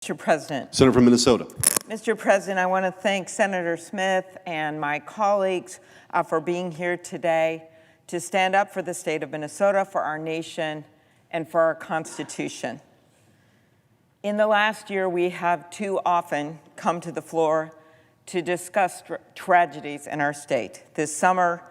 Mr. President. Senator from Minnesota. Mr. President, I want to thank Senator Smith and my colleagues for being here today to stand up for the state of Minnesota, for our nation, and for our Constitution. In the last year, we have too often come to the floor to discuss tragedies in our state. This summer,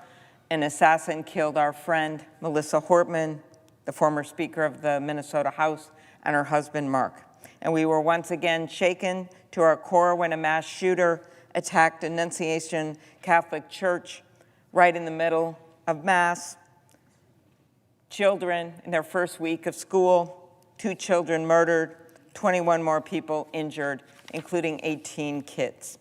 an assassin killed our friend Melissa Hortman, the former Speaker of the Minnesota House, and her husband, Mark. And we were once again shaken to our core when a mass shooter attacked Annunciation Catholic Church right in the middle of Mass. Children in their first week of school, 2 children murdered, 21 more people injured, including 18 kids.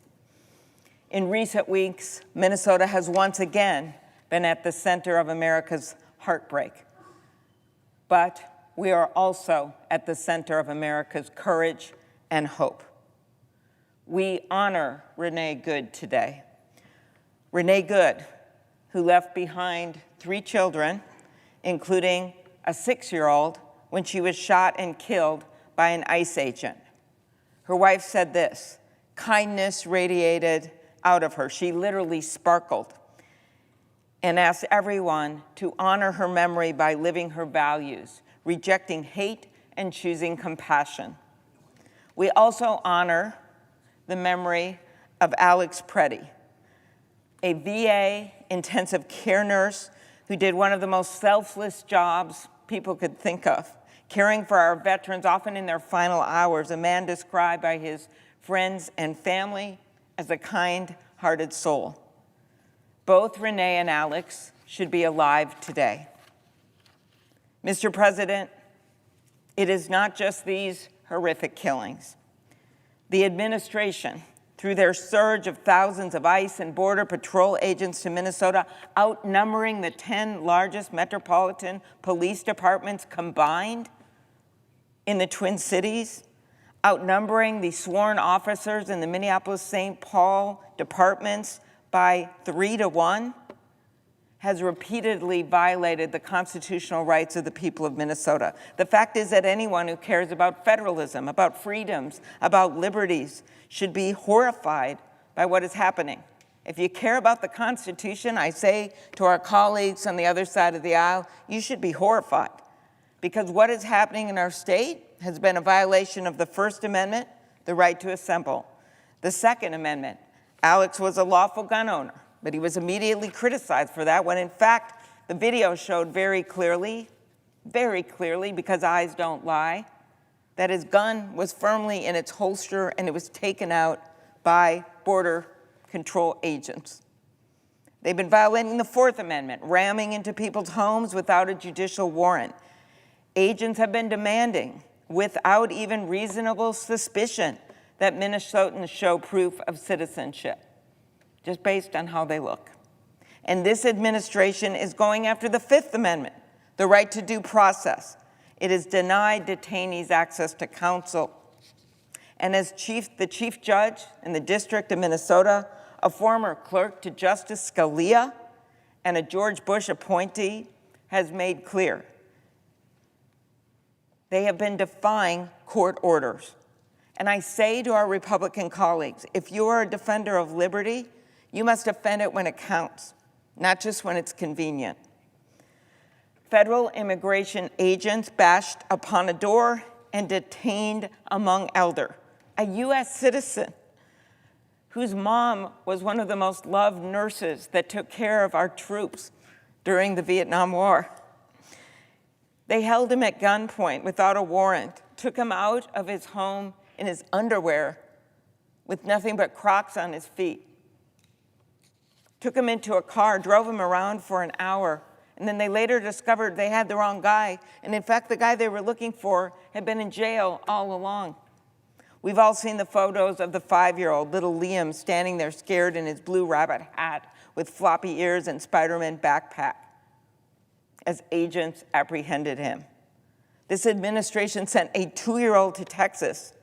In recent weeks, Minnesota has once again been at the center of America's heartbreak. But we are also at the center of America's courage and hope. We honor Renee Good today. Renee Good, who left behind 3 children, including a 6-year-old, when she was shot and killed by an ICE agent. Her wife said this: kindness radiated out of her. She literally sparkled, and asked everyone to honor her memory by living her values, rejecting hate and choosing compassion. We also honor the memory of Alex Preddy, a VA intensive care nurse who did one of the most selfless jobs people could think of, caring for our veterans, often in their final hours, a man described by his friends and family as a kind-hearted soul. Both Renee and Alex should be alive today. Mr. President, it is not just these horrific killings. The administration, through their surge of thousands of ICE and Border Patrol agents to Minnesota, outnumbering the 10 largest metropolitan police departments combined in the Twin Cities, outnumbering the sworn officers in the Minneapolis-St. Paul departments by 3 to 1, has repeatedly violated the constitutional rights of the people of Minnesota. The fact is that anyone who cares about federalism, about freedoms, about liberties, should be horrified by what is happening. If you care about the Constitution, I say to our colleagues on the other side of the aisle, you should be horrified, because what is happening in our state has been a violation of the First Amendment, the right to assemble. The Second Amendment, Alex was a lawful gun owner, but he was immediately criticized for that, when in fact the video showed very clearly, because eyes don't lie, that his gun was firmly in its holster and it was taken out by Border Control agents. They've been violating the Fourth Amendment, ramming into people's homes without a judicial warrant. Agents have been demanding, without even reasonable suspicion, that Minnesotans show proof of citizenship, just based on how they look. And this administration is going after the Fifth Amendment, the right to due process. It has denied detainees access to counsel. And as the chief judge in the District of Minnesota, a former clerk to Justice Scalia, and a George Bush appointee has made clear, they have been defying court orders. And I say to our Republican colleagues, if you are a defender of liberty, you must defend it when it counts, not just when it's convenient. Federal immigration agents bashed upon a door and detained a Hmong elder, a U.S. citizen whose mom was one of the most loved nurses that took care of our troops during the Vietnam War. They held him at gunpoint without a warrant, took him out of his home in his underwear with nothing but Crocs on his feet, took him into a car, drove him around for an hour, and then they later discovered they had the wrong guy, and in fact, the guy they were looking for had been in jail all along. We've all seen the photos of the 5-year-old, little Liam, standing there scared in his blue rabbit hat with floppy ears and Spider-Man backpack as agents apprehended him. This administration sent a 2-year-old to Texas.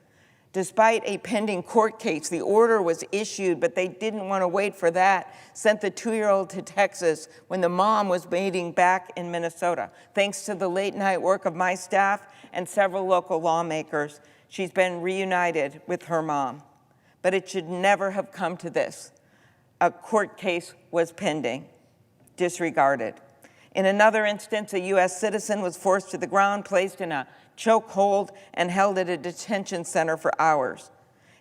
Despite a pending court case, the order was issued, but they didn't want to wait for that, sent the 2-year-old to Texas when the mom was waiting back in Minnesota. Thanks to the late night work of my staff and several local lawmakers, She's been reunited with her mom. But it should never have come to this. A court case was pending, disregarded. In another instance, a U.S. citizen was forced to the ground, placed in a chokehold, and held at a detention center for hours.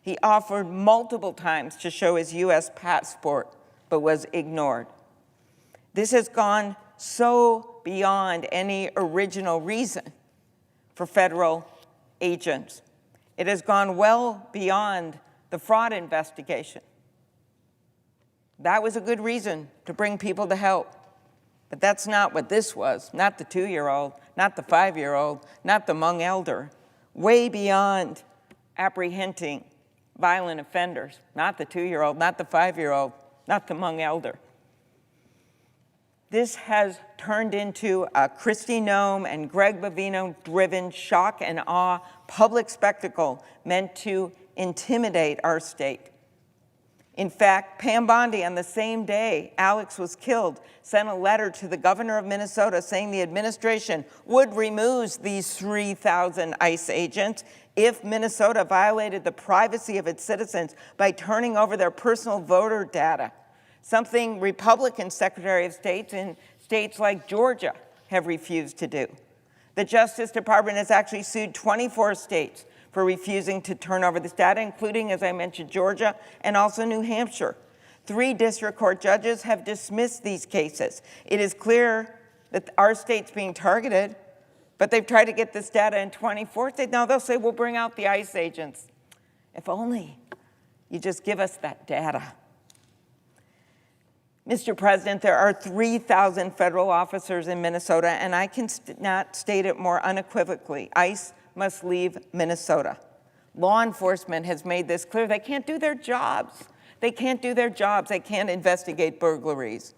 He offered multiple times to show his U.S. passport, but was ignored. This has gone so beyond any original reason for federal agents. It has gone well beyond the fraud investigation. That was a good reason to bring people to help. But that's not what this was, not the 2-year-old, not the 5-year-old, not the Hmong elder. Way beyond apprehending violent offenders, not the 2-year-old, not the 5-year-old, not the Hmong elder. This has turned into a Kristi, Noem, and Greg Bovino-driven shock and awe public spectacle meant to intimidate our state. In fact, Pam Bondi, on the same day Alex was killed, sent a letter to the governor of Minnesota saying the administration would remove these 3,000 ICE agents if Minnesota violated the privacy of its citizens by turning over their personal voter data, something Republican Secretary of States in states like Georgia have refused to do. The Justice Department has actually sued 24 states for refusing to turn over this data, including, as I mentioned, Georgia and also New Hampshire. 3 district court judges have dismissed these cases. It is clear that our state's being targeted, but they've tried to get this data in 24 states. Now they'll say, we'll bring out the ICE agents. If only you just give us that data. Mr. President, there are 3,000 federal officers in Minnesota, and I can not state it more unequivocally. ICE must leave Minnesota. Law enforcement has made this clear. They can't do their jobs. They can't do their jobs. They can't investigate burglaries.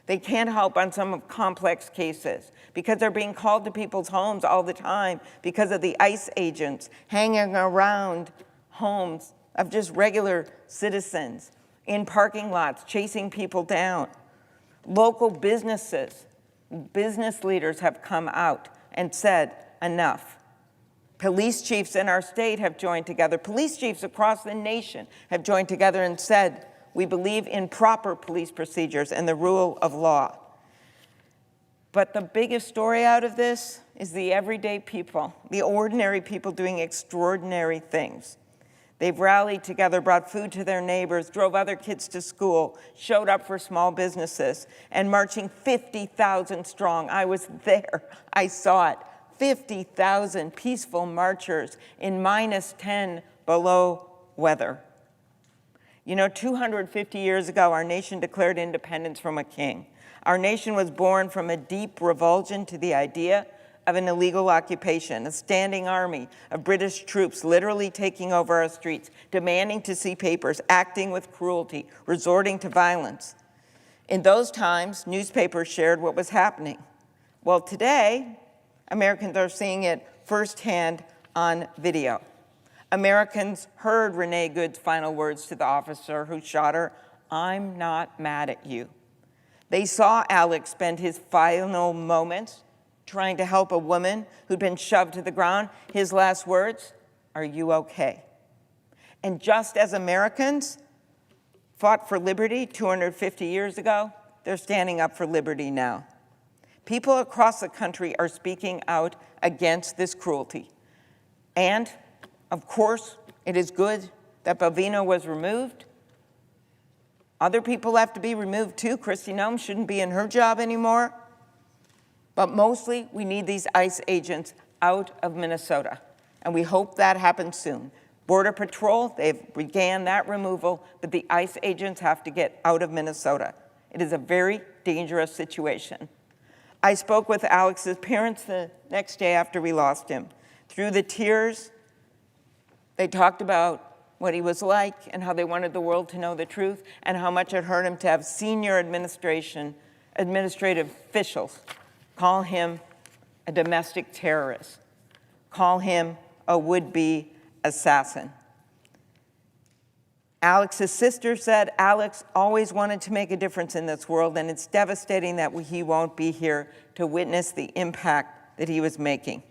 They can't help on some complex cases because they're being called to people's homes all the time because of the ICE agents hanging around homes of just regular citizens, in parking lots, chasing people down. Local businesses, business leaders have come out and said, enough. Police chiefs in our state have joined together. Police chiefs across the nation have joined together and said, we believe in proper police procedures and the rule of law. But the biggest story out of this is the everyday people, the ordinary people doing extraordinary things. They've rallied together, brought food to their neighbors, drove other kids to school, showed up for small businesses, and marching 50,000 strong. I was there. I saw it. 50,000 peaceful marchers in -10 below weather. You know, 250 years ago, our nation declared independence from a king. Our nation was born from a deep revulsion to the idea of an illegal occupation, a standing army of British troops literally taking over our streets, demanding to see papers, acting with cruelty, resorting to violence. In those times, newspapers shared what was happening. Well, today, Americans are seeing it firsthand on video. Americans heard Renee Good's final words to the officer who shot her, "I'm not mad at you." They saw Alex spend his final moments trying to help a woman who'd been shoved to the ground. His last words, "Are you okay?" And just as Americans fought for liberty 250 years ago, they're standing up for liberty now. People across the country are speaking out against this cruelty. And, of course, it is good that Bovino was removed. Other people have to be removed too. Kristi Noem shouldn't be in her job anymore. But mostly, we need these ICE agents out of Minnesota. And we hope that happens soon. Border Patrol, they've began that removal, but the ICE agents have to get out of Minnesota. It is a very dangerous situation. I spoke with Alex's parents the next day after we lost him. Through the tears, they talked about what he was like and how they wanted the world to know the truth and how much it hurt him to have senior administrative officials call him a domestic terrorist, call him a would-be assassin. Alex's sister said Alex always wanted to make a difference in this world, and it's devastating that he won't be here to witness the impact that he was making.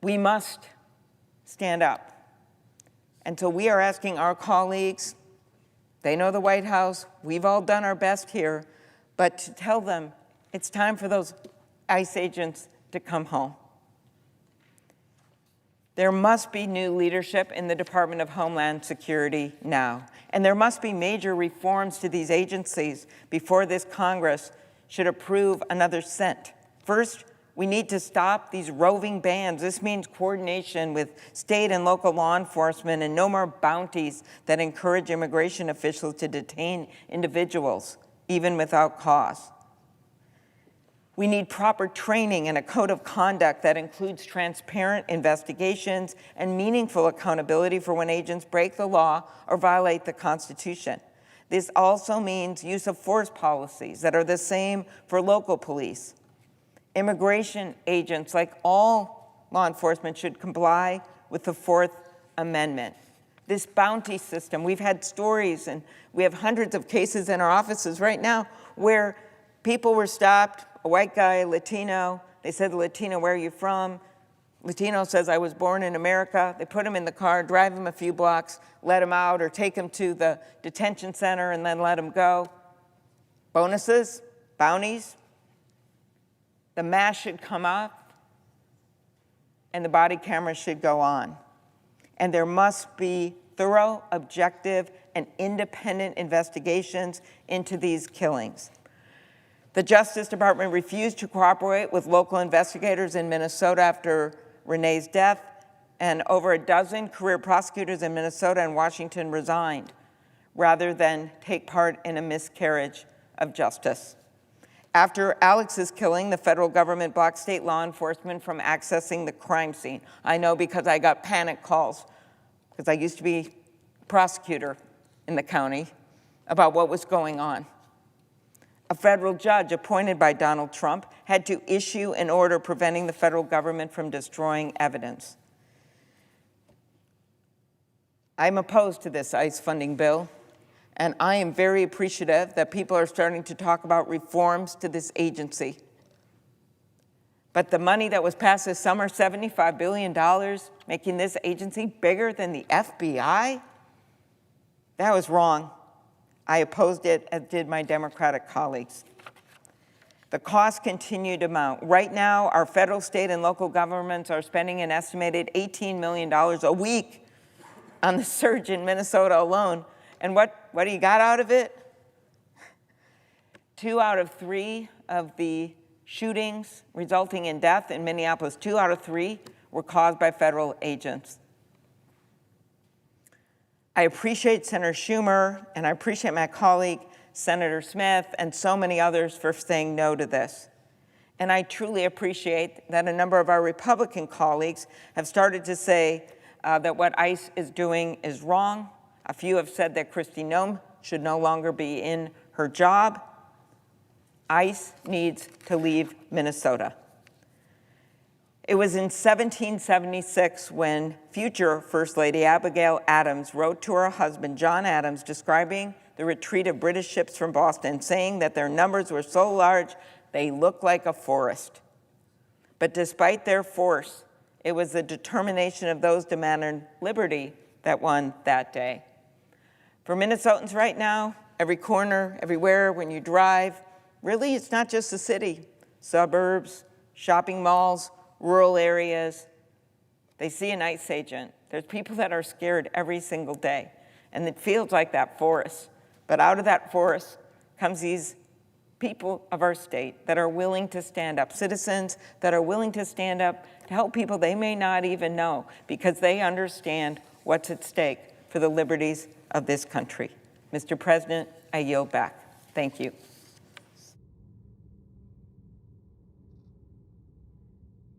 We must stand up. And so we are asking our colleagues, they know the White House, we've all done our best here, but to tell them it's time for those ICE agents to come home. There must be new leadership in the Department of Homeland Security now. And there must be major reforms to these agencies before this Congress should approve another cent. First, we need to stop these roving bans. This means coordination with state and local law enforcement and no more bounties that encourage immigration officials to detain individuals, even without cause. We need proper training and a code of conduct that includes transparent investigations and meaningful accountability for when agents break the law or violate the Constitution. This also means use of force policies that are the same for local police. Immigration agents, like all law enforcement, should comply with the Fourth Amendment. This bounty system, we've had stories and we have hundreds of cases in our offices right now where people were stopped, a white guy, Latino. They said to Latino, where are you from? Latino says, I was born in America. They put him in the car, drive him a few blocks, let him out, or take him to the detention center and then let him go. Bonuses, bounties. The mask should come off, and the body camera should go on. And there must be thorough, objective, and independent investigations into these killings. The Justice Department refused to cooperate with local investigators in Minnesota after Renee's death, and over a dozen career prosecutors in Minnesota and Washington resigned rather than take part in a miscarriage of justice. After Alex's killing, the federal government blocked state law enforcement from accessing the crime scene. I know because I got panic calls, because I used to be a prosecutor in the county, about what was going on. A federal judge appointed by Donald Trump had to issue an order preventing the federal government from destroying evidence. I'm opposed to this ICE funding bill, and I am very appreciative that people are starting to talk about reforms to this agency. But the money that was passed this summer, $75 billion, making this agency bigger than the FBI, that was wrong. I opposed it, as did my Democratic colleagues. The costs continue to mount. Right now, our federal, state, and local governments are spending an estimated $18 million a week on the surge in Minnesota alone. And what do you got out of it? 2 out of 3 of the shootings resulting in death in Minneapolis, 2 out of 3 were caused by federal agents. I appreciate Senator Schumer, and I appreciate my colleague, Senator Smith, and so many others for saying no to this. And I truly appreciate that a number of our Republican colleagues have started to say that what ICE is doing is wrong. A few have said that Kristi Noem should no longer be in her job. ICE needs to leave Minnesota. It was in 1776 when future First Lady Abigail Adams wrote to her husband, John Adams, describing the retreat of British ships from Boston, saying that their numbers were so large they looked like a forest. But despite their force, it was the determination of those demanding liberty that won that day. For Minnesotans right now, every corner, everywhere, when you drive, really it's not just the city, suburbs, shopping malls, rural areas, they see an ICE agent. There's people that are scared every single day, and it feels like that forest. But out of that forest comes these people of our state that are willing to stand up, citizens that are willing to stand up to help people they may not even know, because they understand what's at stake for the liberties of this country. Mr. President, I yield back. Thank you.